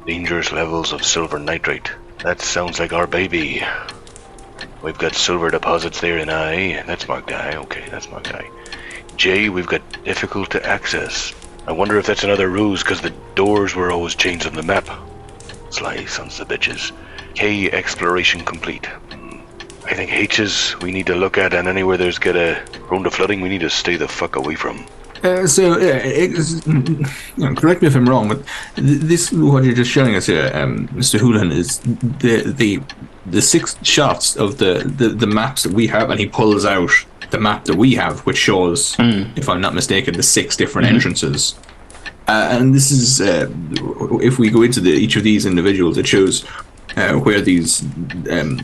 dangerous levels of silver nitrate. That sounds like our baby. We've got silver deposits there in I. That's marked I. Okay, that's marked I. J, we've got difficult to access. I wonder if that's another ruse, because the doors were always changed on the map. Sly sons of bitches. K, exploration complete. I think H's we need to look at, and anywhere there's got a prone to flooding, we need to stay the fuck away from. Correct me if I'm wrong, but this what you're just showing us here, Mr. Houlihan, is the 6 shots of the maps that we have, and he pulls out the map that we have, which shows, if I'm not mistaken, the 6 different entrances. And this is, if we go into each of these individuals, it shows where these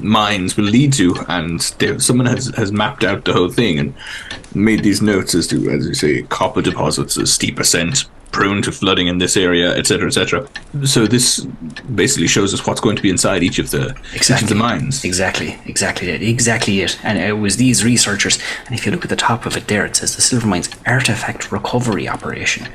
mines will lead to, and someone has mapped out the whole thing and made these notes as to, as you say, copper deposits, a steep ascent, prone to flooding in this area, etc., etc. So this basically shows us what's going to be inside each of the mines. Exactly it. And it was these researchers, and if you look at the top of it there, it says the Silvermines Artifact Recovery Operation.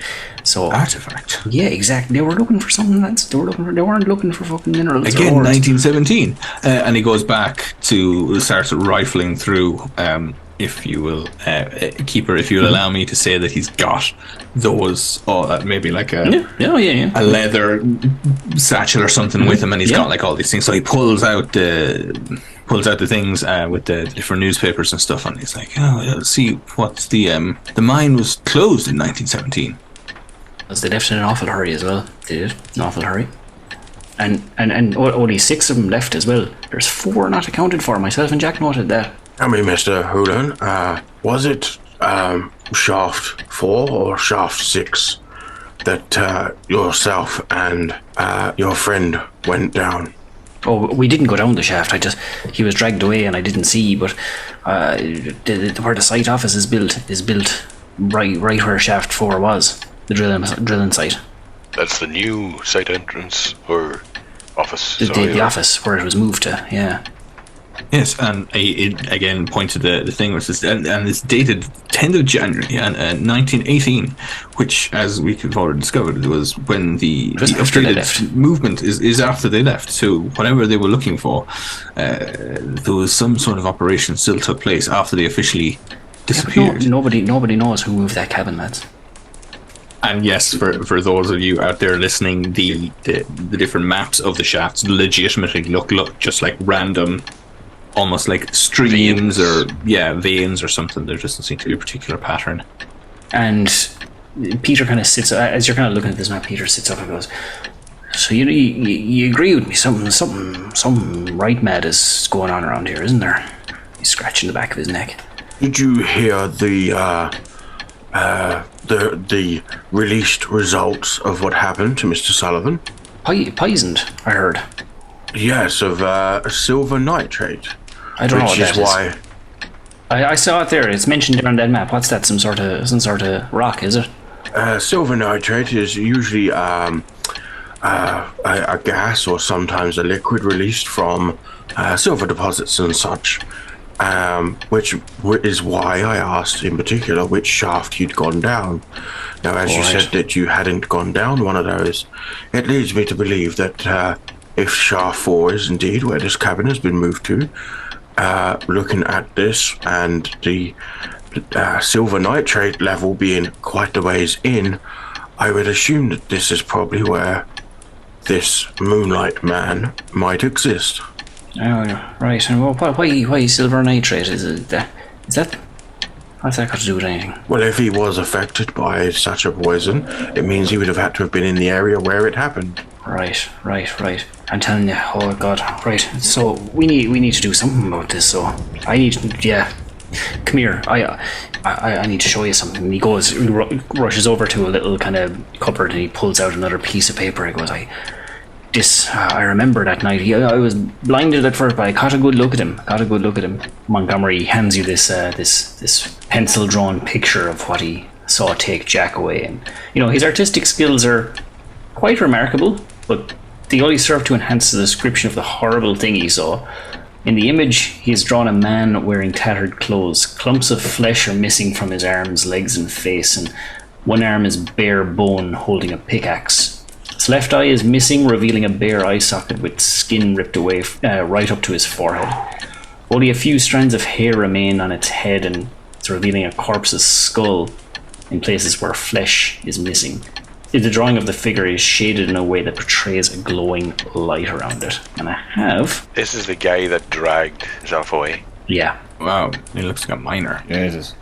So Artifact? Yeah, exactly. They were looking for something, lads. They weren't looking for fucking minerals. Again, 1917. And he goes back to start rifling through, if you will, Keeper, if you'll allow me to say that he's got those, maybe like a leather satchel or something with him, and he's got like all these things. So he pulls out the things with the different newspapers and stuff, and he's like, let's see what's the mine was closed in 1917. Because they left in an awful hurry as well. They did, an awful hurry. And only 6 of them left as well. There's 4 not accounted for. Myself and Jack noted that. I mean, Mr. Houlihan, was it shaft 4 or shaft 6 that yourself and your friend went down? Oh, we didn't go down the shaft. He was dragged away and I didn't see, but where the site office is built right where shaft 4 was, the drilling site. That's the new site entrance or office? The office where it was moved to, yeah. Yes, and it again pointed the thing, which is, and it's dated 10th of January 1918, which, as we have already discovered, was when the updated movement is after they left. So whatever they were looking for, there was some sort of operation still took place after they officially disappeared. Nobody knows who moved that cabin, lads. And yes, for those of you out there listening, the different maps of the shafts legitimately look just like random, almost like streams or veins or something. There doesn't seem to be a particular pattern. And Peter kind of sits, as you're kind of looking at this map, Peter sits up and goes, so you agree with me, something right mad is going on around here, isn't there? He's scratching the back of his neck. Did you hear the released results of what happened to Mr. Sullivan? Poisoned, I heard. Yes, of silver nitrate. I don't know what that is. Which is why I saw it there. It's mentioned there on that map. What's that? Some sort of rock, is it? Silver nitrate is usually a gas or sometimes a liquid released from silver deposits and such. Which is why I asked in particular which shaft you'd gone down. Now, as you said that you hadn't gone down one of those, it leads me to believe that if shaft 4 is indeed where this cabin has been moved to, looking at this and the silver nitrate level being quite the ways in, I would assume that this is probably where this Moonlight Man might exist. Oh, right. And why silver nitrate? Is that what's that got to do with anything? Well, if he was affected by such a poison, it means he would have had to have been in the area where it happened. Right. I'm telling you, oh god, right. So we need to do something about this. So I need, come here. I need to show you something. And he rushes over to a little kind of cupboard and he pulls out another piece of paper. He goes, I remember that night. I was blinded at first, but I caught a good look at him. Montgomery hands you this pencil drawn picture of what he saw take Jack away, and his artistic skills are quite remarkable, but they only serve to enhance the description of the horrible thing he saw. In the image, he has drawn a man wearing tattered clothes. Clumps of flesh are missing from his arms, legs, and face, and one arm is bare bone holding a pickaxe. His left eye is missing, revealing a bare eye socket with skin ripped away right up to his forehead. Only a few strands of hair remain on its head, and it's revealing a corpse's skull in places where flesh is missing. The drawing of the figure is shaded in a way that portrays a glowing light around it. And I have... This is the guy that dragged himself away. Yeah. Wow, he looks like a miner. Jesus.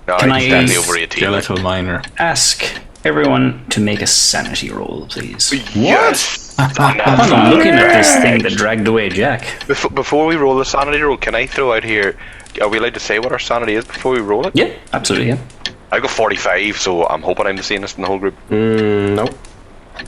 No, Can he's I- definitely over 18. Skeletal miner. Ask everyone to make a sanity roll, please. Yes! I'm looking at this thing that dragged away Jack. Before we roll the sanity roll, can I throw out here... Are we allowed to say what our sanity is before we roll it? Yeah, absolutely, yeah. I got 45, so I'm hoping I'm the sanest in the whole group. Nope.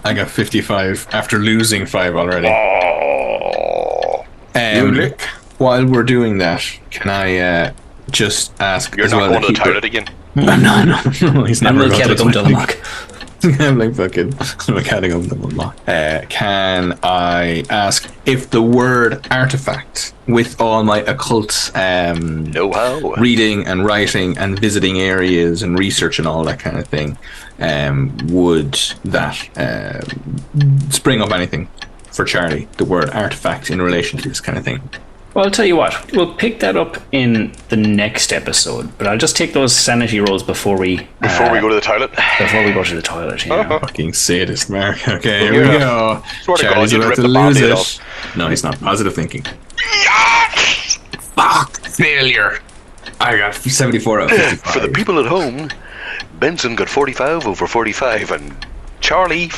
I got 55 after losing 5 already. Oh. You lick. While we're doing that, can I just ask? You're as not well going to the keep toilet it- again? No, he's I'm never going going to come to the toilet. mock. I'm like fucking mechanic of the mock. Can I ask if the word artifact, with all my occult No how. reading and writing and visiting areas and research and all that kind of thing, would that spring up anything for Charlie? The word artifact in relation to this kind of thing. Well, I'll tell you what. We'll pick that up in the next episode, but I'll just take those sanity rolls before we Before we go to the toilet. before we go to the toilet. You know? Fucking sadist, Mark. Okay, here we Yeah. go. Swear to God, Charlie's you'd about rip to the lose Band-Aid it. off. No, he's not. Positive thinking. Fuck! Failure! I got 74 out of 55. For the people at home, Benson got 45 over 45, and Charlie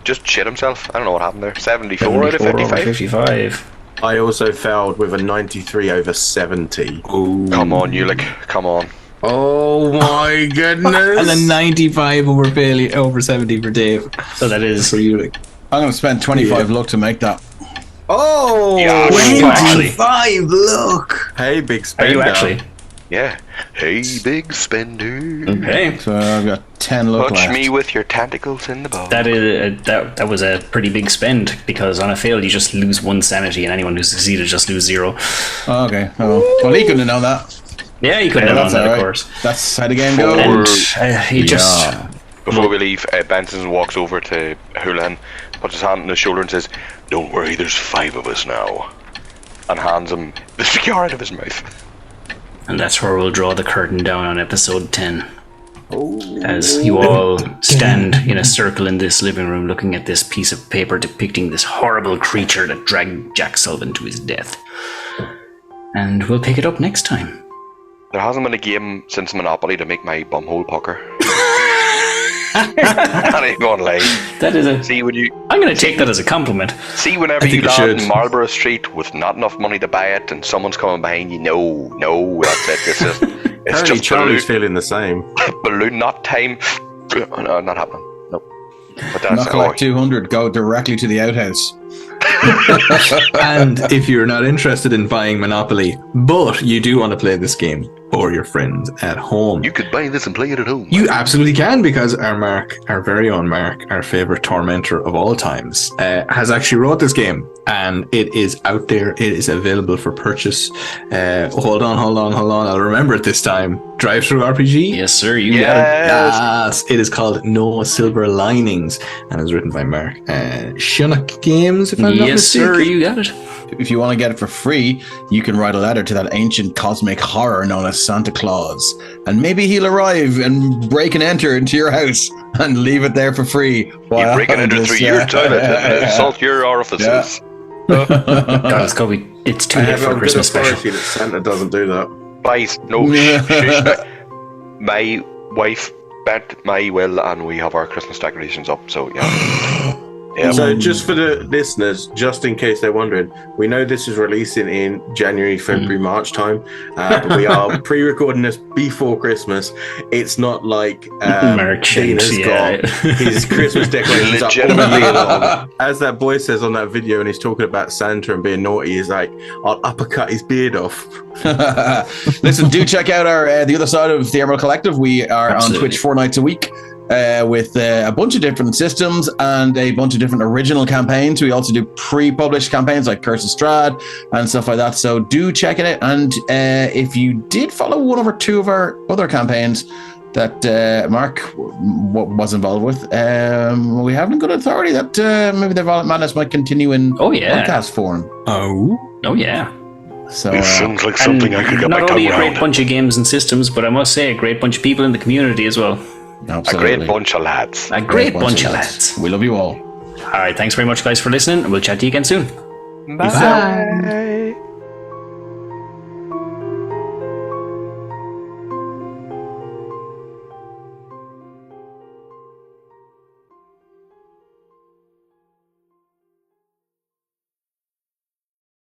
just shit himself. I don't know what happened there. 74 out of 74 over 55. 55. I also failed with a 93 over 70. Ooh. Come on, Ulick. Come on. Oh my goodness. And then 95 over failure, over 70 for Dave. So that is For you. I'm going to spend 25 luck to make that. Oh! Yeah, actually. 25, look! Hey, big Are spender. you actually? Yeah. Hey, big spender. Okay. So I've got 10 luck Touch left. me with your tentacles in the bow. That is that was a pretty big spend, because on a fail you just lose 1 sanity, and anyone who succeeded just lose 0. Oh, okay. Oh. Well, he couldn't have known that. Yeah, you couldn't have known That's that, all of right. course. That's how the game goes. And he just Yeah. Before we leave, Benson walks over to Houlihan, puts his hand on his shoulder and says, "Don't worry, there's 5 of us now." And hands him the cigar out of his mouth. And that's where we'll draw the curtain down on episode 10. As you all stand in a circle in this living room looking at this piece of paper depicting this horrible creature that dragged Jack Sullivan to his death. And we'll pick it up next time. There hasn't been a game since Monopoly to make my bumhole pucker. I ain't gonna lie. That is a... See when you I'm going to take that as a compliment. see whenever I think you you land should. in Marlborough Street with not enough money to buy it, and someone's coming behind you. No, that's it. This is it's Apparently just Charlie's feeling the same. balloon knot time. No, not happening. Nope. But that's Not collect 200, go directly to the outhouse. And if you're not interested in buying Monopoly, but you do want to play this game for your friends at home, you could buy this and play it at home. you absolutely can, because our Mark, our very own Mark, our favorite tormentor of all times, has actually wrote this game, and it is out there. It is available for purchase. Hold on. I'll remember it this time. Drive Through RPG. Yes, sir, you got Yes, it is called No Silver Linings, and is written by Mark Shunnock Games, if it. I'm not Yes, sir, mistaken. you got it. If you want to get it for free, you can write a letter to that ancient cosmic horror known as Santa Claus. And maybe he'll arrive and break and enter into your house and leave it there for free. You while break it into this, through your toilet and assault your orifices. God, it's got to be... It's too I late have for a a Christmas good special. authority that Santa doesn't do that. Guys, no, shush. My wife bent my will, and we have our Christmas decorations up. So yeah. So just for the listeners, just in case they're wondering, we know this is releasing in January, February, March time, but we are pre-recording this before Christmas. It's not like Merchant, Dean has yeah. got his Christmas decorations up all Legitimately. year long. As that boy says on that video, and he's talking about Santa and being naughty, he's like, "I'll uppercut his beard off." Listen, do check out our the other side of the Emerald Collective. We are Absolutely. on Twitch 4 nights a week. with a bunch of different systems and a bunch of different original campaigns. We also do pre-published campaigns like Curse of Strahd and stuff like that. So do check it out. And if you did follow one or two of our other campaigns that Mark was involved with, we have in good authority that maybe the Violent Madness might continue in podcast form. Oh yeah. So It sounds like something I could get my not tongue only a great around. bunch of games and systems, but I must say a great bunch of people in the community as well. absolutely. A great bunch of lads. A great bunch of lads. We love you all. All right, thanks very much, guys, for listening. We'll chat to you again soon. Bye.